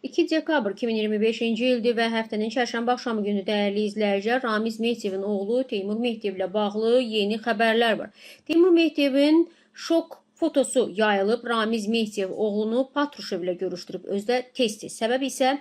2 dekabr 2025-ci ildir və həftənin çərşənbə axşamı günü dəyərli izləyicilər, Ramiz Mehdiyevin oğlu Teymur Mehdiyev ilə bağlı yeni xəbərlər var. Teymur Mehdiyevin şok fotosu yayılıb. Ramiz Mehdiyev oğlunu Patrushev ilə görüşdürüb, özdə tez-tez. Səbəb isə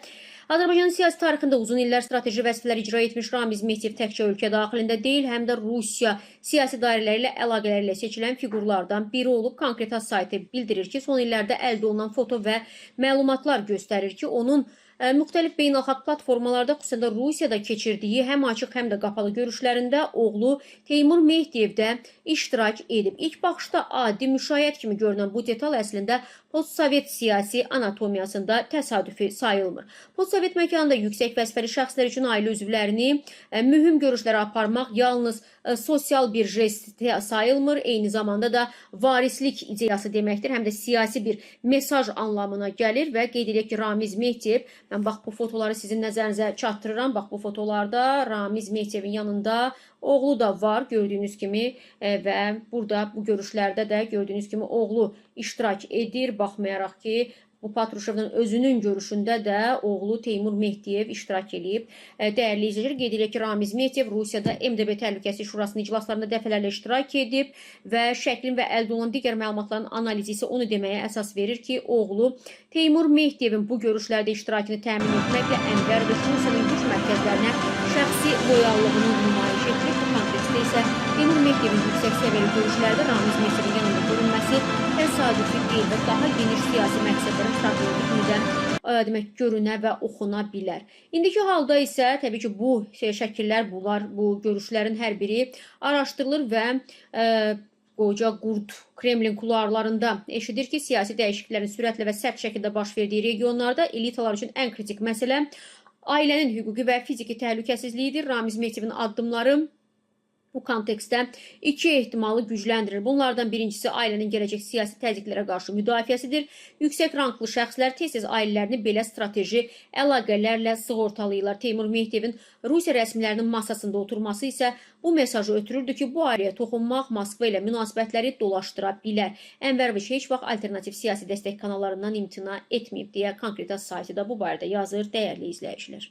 Azərbaycanın siyasi tarixində uzun illər strateji vəzifələr icra etmiş Ramiz Mehdiyev təkcə ölkə daxilində deyil, həm də Rusiya siyasi dairələri ilə əlaqələrlə seçilən fiqurlardan biri olub. Konkretas saytı bildirir ki, son illərdə əldə olunan foto və məlumatlar göstərir ki, onun müxtəlif beynəlxalq platformalarda, xüsusən də Rusiyada keçirdiyi həm açıq, həm də qapalı görüşlərində oğlu Teymur Mehdiyev də iştirak edib. İlk baxışda adi müşayiət kimi görünən bu detal əslində postsovet siyasi anatomiyasında təsadüfi sayılmır. Postsovet məkanında yüksək vəzifəli şəxslər üçün ailə üzvlərini mühüm görüşlərə aparmaq yalnız sosial bir jest sayılmır, eyni zamanda da varislik ideyası deməkdir, həm də siyasi bir mesaj anlamına gəlir və qeyd edək ki, Ramiz Mehdiyev, mən bax bu fotoları sizin nəzərinizə çatdırıram, bax bu fotolarda Ramiz Mehdiyevin yanında oğlu da var, gördüyünüz kimi və burada bu görüşlərdə də gördüyünüz kimi oğlu iştirak edir, baxmayaraq ki, bu Patrushev'in özünün görüşündə də oğlu Teymur Mehdiyev iştirak edib. Dəyərli izləyicilər, qeyd edilir ki, Ramiz Mehdiyev Rusiyada MDB Təhlükəsizlik Şurasının iclaslarında dəfələrlə iştirak edib və şəklin və əldə olunan digər məlumatların analizi isə onu deməyə əsas verir ki, oğlu Teymur Mehdiyevin bu görüşlərdə iştirakını təmin etməklə Ənvər və Rusiyanın güc mərkəzlərinə şəxsi loyallığını nümayiş etdirib. Bu kontekstdə isə Teymur Mehdiyevin yüksək səviyyəli görüşlərdə Ramiz Mehdiyevin yanında görünməsi təsadüfi deyil və daha geniş siyasi məqsədlərin strateji kimi də demək, görünə və oxuna bilər. İndiki halda isə təbii ki, bu şəkillər, bu görüşlərin hər biri araşdırılır və qoca qurd Kremlin kularlarında eşidir ki, siyasi dəyişikliklərin sürətlə və sərt şəkildə baş verdiyi regionlarda elitalar üçün ən kritik məsələ ailənin hüquqi və fiziki təhlükəsizliyidir. Ramiz Mehdiyevin addımları bu kontekstdə iki ehtimalı gücləndirir. Bunlardan birincisi ailənin gələcək siyasi təzyiqlərə qarşı müdafiəsidir. Yüksək ranklı şəxslər tez-tez ailələrini belə strateji əlaqələrlə sığortalayırlar. Teymur Mehdiyevin Rusiya rəsmilərinin masasında oturması isə bu mesajı ötürürdü ki, bu ailəyə toxunmaq Moskva ilə münasibətləri dolaşdıra bilər. Ənvəroviç heç vaxt alternativ siyasi dəstək kanallarından imtina etməyib deyə Konkretas saytı da bu barədə yazır, dəyərli izləyicilər.